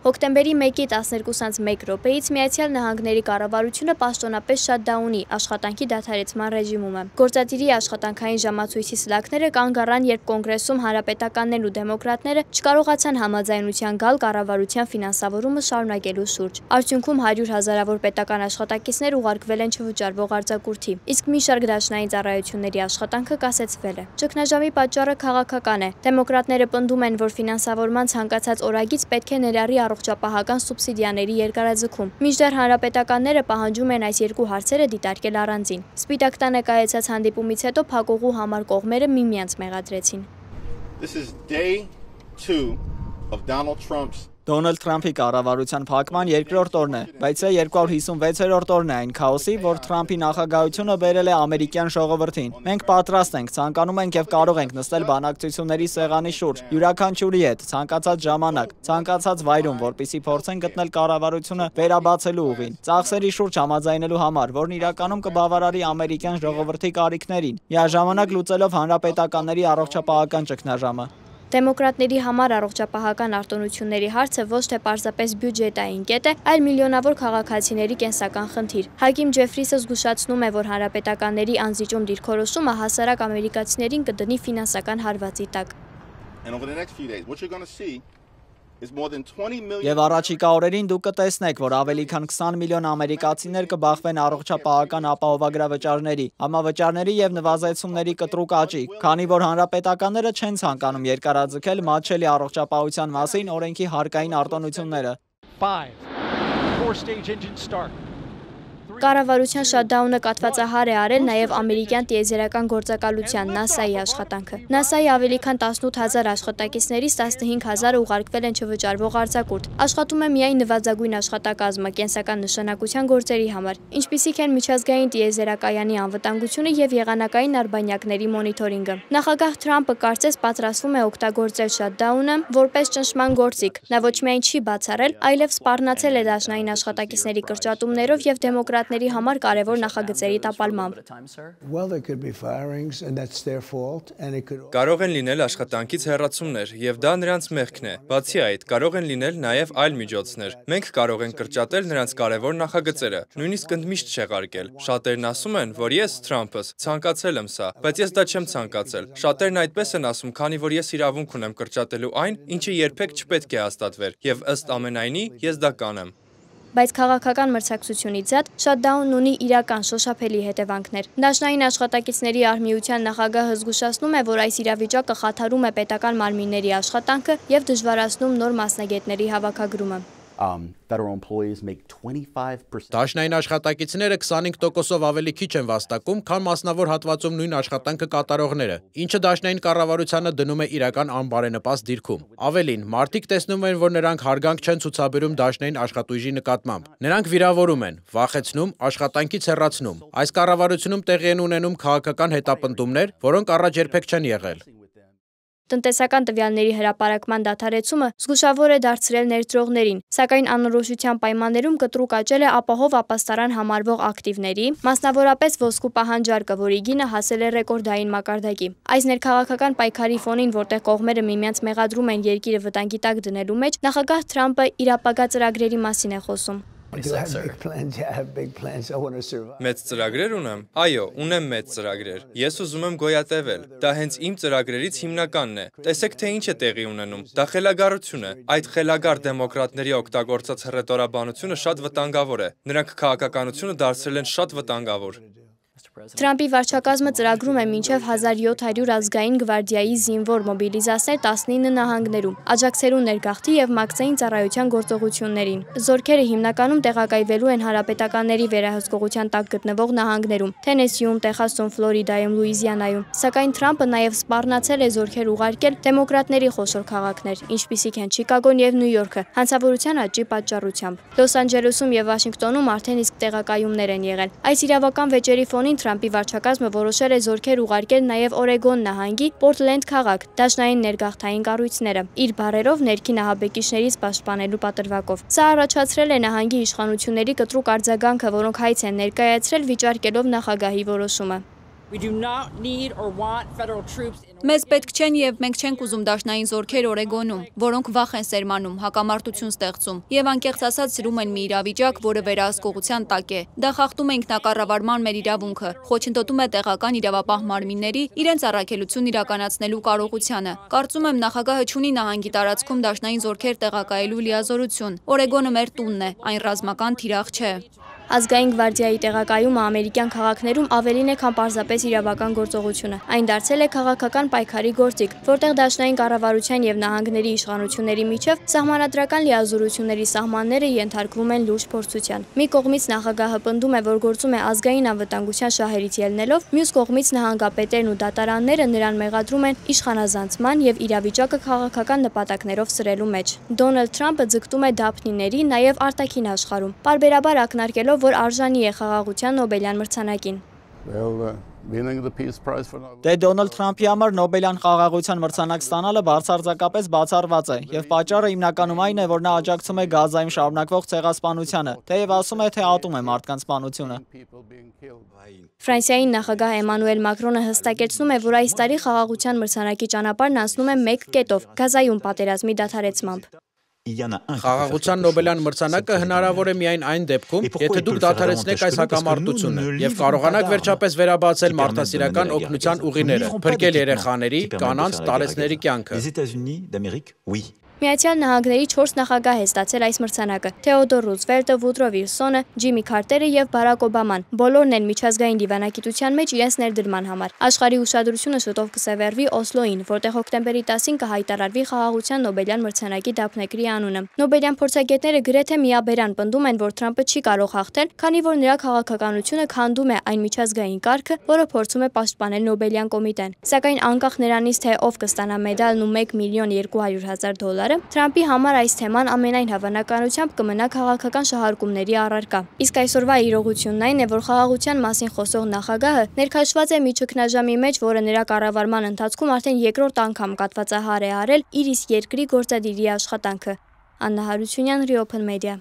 Հոկտեմբերի 1-ի 12:01 Միացյալ Նահանգների կառավարությունը պաշտոնապես շատդաունի աշխատանքի դադարեցման ռեժիմում է։ Գործադիրի աշխատանքային ժամացույցի սլաքները կանգ առան, երբ կոնգրեսում հանրապետականներն ու դեմոկրատները չկարողացան համաձայնության գալ կառավարության ֆինանսավորումը շարունակելու շուրջ։ Արդյունքում 100 հազարավոր պետական աշխատակիցներ ուղարկվել են չվճարվող արձակուրդի, իսկ մի շարք դաշնային ծառայությունների աշխատանքը կասեցվել է։ Ճգնաժամի պատճառը քաղաքական է։ Դեմոկրատները պնդում են, որ ֆինանսավորման ցանկացած օրագիծ պետք է ներառի առողջապահական սուբսիդիաների երկարաձգում, մինչդեռ հանրապետականները պահանջում են այս երկու հարցերը դիտարկել առանձին։ Սպիտակ տանը կայացած հանդիպումից հետո փակուղու համար կողմերը միմյանց մեղադրեցին։ Դոնալդ Թրամփի կառավարության փակման երկրորդ օրն է, բայց 256-րդ օրն է այն քաոսի, որ Թրամփի նախագահությունը բերել է ամերիկյան ժողովրդին։ Մենք պատրաստ ենք, ցանկանում ենք եւ կարող ենք նստել բանակցությունների սեղանի շուրջ, յուրաքանչյուրի հետ, ցանկացած ժամանակ, ցանկացած վայրում, որպեսզի փորձեն գտնել կառավարությունը վերաբացելու ուղին, ծախսերի շուրջ համաձայնելու համար, որն իրականում կբավարարի ամերիկյան ժողովրդի կարիքներին, միաժամանակ լուծելով հանրապետականների առողջապահական ճգնաժամը։ Դեմոկրատների համար առողջապահական արտոնությունների հարցը ոչ թե պարզապես բյուջետային կետ է, այլ միլիոնավոր քաղաքացիների կենսական խնդիր։ Հակիմ Ջեֆրիսը զգուշացնում է, որ հանրապետականների անզիջում դիրքորոշումը հասարակ ամերիկացիներին կդնի ֆինանսական հարվածի տակ։ Եվ առաջիկա օրերին դուք կտեսնեք, որ ավելի քան 20 միլիոն ամերիկացիներ կբախվեն առողջապահական ապահովագրավճարների, համավճարների եւ նվազեցումների կտրուկ աճի, քանի որ հանրապետականները չեն ցանկանում երկարաձգել մատչելի առողջապահության մասին օրենքի հարկային արտոնությունները։ Կառավարության շատդաունը կաթվածահար է արել նաև ամերիկյան տիեզերական գործակալության NASA-ի աշխատանքը։ NASA-ի ավելի քան 18000 աշխատակիցներից 15000-ը ուղարկվել են չվճարվող արձակուրդ։ Աշխատում է միայն նվազագույն աշխատակազմը կենսական նշանակության գործերի համար, ինչպիսիք են միջազգային տիեզերակայանի անվտանգությունը եւ եղանակային արբանյակների մոնիթորինգը։ Նախագահ Թրամփը կարծես պատրաստվում է օգտագործել շատդաունը որպես ճնշման գործիք։ Նա ոչ միայն չի բացառել, այլև սպառնացել է դաշնային աշխատակիցների կրճատումներով եւ դեմոկրատների համար կարևոր նախագծերի տապալմամբ։ Կարող են լինել աշխատանքից հեռացումներ, եւ դա նրանց մեղքն է։ Բացի այդ, կարող են լինել նաեւ այլ միջոցներ։ Մենք կարող ենք կրճատել նրանց կարևոր նախագծերը, նույնիսկ ընդմիշտ չեղարկել։ Շատերն ասում են, որ ես Թրամփս ցանկացել եմ սա, բայց ես դա չեմ ցանկացել։ Շատերն այդպես են ասում, քանի որ ես իրավունք ունեմ կրճատելու այն, ինչը երբեք չպետք է հաստատվեր, եւ ըստ ամենայնի ես դա կանեմ։ Բայց քաղաքական մրցակցությունից զատ շատդաունն ունի իրական շոշափելի հետևանքներ։ Դաշնային աշխատակիցների արհմիության նախագահը զգուշացնում է, որ այս իրավիճակը խաթարում է պետական մարմինների աշխատանքը եւ դժվարացնում նոր մասնագետների հավաքագրումը։ Դաշնային աշխատակիցները 25%-ով ավելի քիչ են վաստակում, քան մասնավոր հատվածում նույն աշխատանքը կատարողները, ինչը դաշնային կառավարությանը դնում է իրական անբարենպաստ դիրքում։ Ավելին, մարդիկ տեսնում են, որ նրանք հարգանք չեն ցուցաբերում դաշնային աշխատուժի նկատմամբ։ Նրանք վիրավորում են, վախեցնում, աշխատանքից հեռացնում։ Այս կառավարությունում տեղի են ունենում քաղաքական հետապնդումներ, որոնք առաջ երբեք չեն եղել։ Տնտեսական տվյալների հրապարակման դադարեցումը զգուշավոր է դարձրել ներդրողներին, սակայն անորոշության պայմաններում կտրուկ աճել է ապահով ապաստարան համարվող ակտիվների, մասնավորապես ոսկու պահանջարկը, որի գինը հասել է ռեկորդային մակարդակի։ Այս ներքաղաքական պայքարի ֆոնին, որտեղ կողմերը միմյանց մեղադրում են երկիրը վտանգի տակ դնելու մեջ, նախագահ Թրամփը իր ապագա ծրագրերի մասին է խոսում։ Մեծ ծրագրեր ունեմ։ Այո, ունեմ մեծ ծրագրեր։ Ես ուզում եմ գոյատևել։ Դա հենց իմ ծրագրերից հիմնականն է։ Տեսեք, թե ինչ է տեղի ունենում։ Դա խելագարություն է։ Այդ խելագար դեմոկրատների օգտագործած հռետորաբանությունը շատ վտանգավոր է։ Նրանք քաղաքականությունը դարձրել են շատ վտանգավոր։ Թրամփի վարչակազմը ծրագրում է մինչև 1700 ազգային գվարդիայի զինվոր մոբիլիզացնել 19 նահանգներում, աջակցելու ներգաղթի եւ մաքսային ծառայության գործողություններին։ Զորքերը հիմնականում տեղակայվելու են հանրապետականների վերահսկողության տակ գտնվող նահանգներում՝ Թենեսիում, Տեխասում, Ֆլորիդայում, Լուիզիանայում։ Սակայն Թրամփը նաեւ սպառնացել է զորքեր ուղարկել դեմոկրատների խոշոր քաղաքներ, ինչպիսիք են Չիկագոն եւ Նյու Յորքը, հանցավորության աճի պատճառությամբ։ Լոս Անջելեսում եւ Վաշինգտոնում արդեն իսկ տեղակայումներ են եղել։ Այս իրավական վեճերի ֆոնին Թրամփի վարչակազմը որոշել է զորքեր ուղարկել նաև Օրեգոն նահանգի Պորտլենդ քաղաք, դաշնային ներգաղթային կառույցները, իր բառերով ներքին ահաբեկիչներից պաշտպանելու պատրվակով։ Սա առաջացրել է նահանգի իշխանությունների կտրուկ արձագանքը, որոնք հայց են ներկայացրել վիճարկելով նախագահի որոշումը։ Մեզ պետք չեն եւ մենք չենք ուզում դաշնային զորքեր Օրեգոնում, որոնք վախ են սերմանում, հակամարտություն ստեղծում եւ անկեղծ ասած սրում են մի իրավիճակ, որը վերահսկողության տակ է։ Դա խախտում է ինքնակառավարման մեր իրավունքը, խոչընդոտում է տեղական իրավապահ մարմինների իրենց առաքելություն իրականացնելու կարողությանը։ Կարծում եմ նախագահը չունի նահանգի տարածքում դաշնային զորքեր տեղակայելու լիազորություն։ Օրեգոնը մեր տունն է, այն ռազմական թիրախ չէ։ Ազգային գվարդիայի տեղակայումը ամերիկյան քաղաքներում ավելին է, քան պարզապես իրավական գործողությունը։ Այն դարձել է քաղաքական պայքարի գործիք, որտեղ դաշնային կառավարության եւ նահանգների իշխանությունների միջև սահմանադրական լիազորությունների սահմանները ենթարկվում են լուրջ փորձության։ Մի կողմից նախագահը պնդում է, որ գործում է ազգային անվտանգության շահերից ելնելով, մյուս կողմից նահանգապետերն ու դատարանները նրան մեղադրում են իշխանազանցման եւ իրավիճակը քաղաքական նպատակներով սրելու մեջ։ Դոնալդ Թրամփը ձգտում է դափնիների, նաեւ արտաքին աշխարհում, պարբերաբար ակնարկելով, որ արժանի է խաղաղության Նոբելյան մրցանակին։ Դե Դոնալդ Թրամփի համար Նոբելյան խաղաղության մրցանակ ստանալը բացարձակապես բացառված է, եւ պատճառը հիմնականում այն է, որ նա աջակցում է Գազայում շարունակվող ցեղասպանությանը, թեև ասում է, թե ատում է մարդկանց սպանությունը։ Ֆրանսիայի նախագահ Էմանուել Մակրոնը հստակեցնում է, որ այս տարի խաղաղության մրցանակի ճանապարհն անցնում է մեկ կետով՝ Գազայում պատերազմի դադարեցմամբ։ Խաղաղության Նոբելյան մրցանակը հնարավոր է միայն այն դեպքում, եթե դուք դադարեցնեք այս հակամարտությունը եւ կարողանաք վերջապես վերաբացել մարդասիրական օգնության ուղիները, փրկել երեխաների, կանանց, տարեցների կյանքը։ Միացյալ Նահանգների 4 նախագահ է ստացել այս մրցանակը՝ Թեոդոր Ռուզվելտը, Վուդրո Վիլսոնը, Ջիմի Քարտերը եւ Բարակ Օբաման։ Բոլորն են միջազգային դիվանագիտության մեջ իրենց ներդրման համար։ Աշխարհի ուշադրությունը շուտով կսևեռվի Օսլոյին, որտեղ հոկտեմբերի 10-ին կհայտարարվի խաղաղության Նոբելյան մրցանակի դափնեկրի անունը։ Նոբելյան փորձագետները գրեթե միաբերան պնդում են, որ Թրամփը չի կարող հաղթել, քանի որ նրա քաղաքականությունը քանդում է այն միջազգային կարգը, որը փորձում է պաշտպանել Նոբելյան կոմիտեն։ Սակայն անկախ նրանից, թե ով կստանա մեդալն ու $1,200,000, Թրամփի համար այս թեման ամենայն հավանականությամբ կմնա քաղաքական շահարկումների առարկա։ Իսկ այսօրվա իրողությունն այն է, որ խաղաղության մասին խոսող նախագահը ներքաշված է մի ճգնաժամի մեջ, որը նրա կառավարման ընթացքում արդեն երկրորդ անգամ կատվածահար է արել իր իսկ երկրի գործադիրի աշխատանքը։ Աննա Հարությունյան, Reopen Media։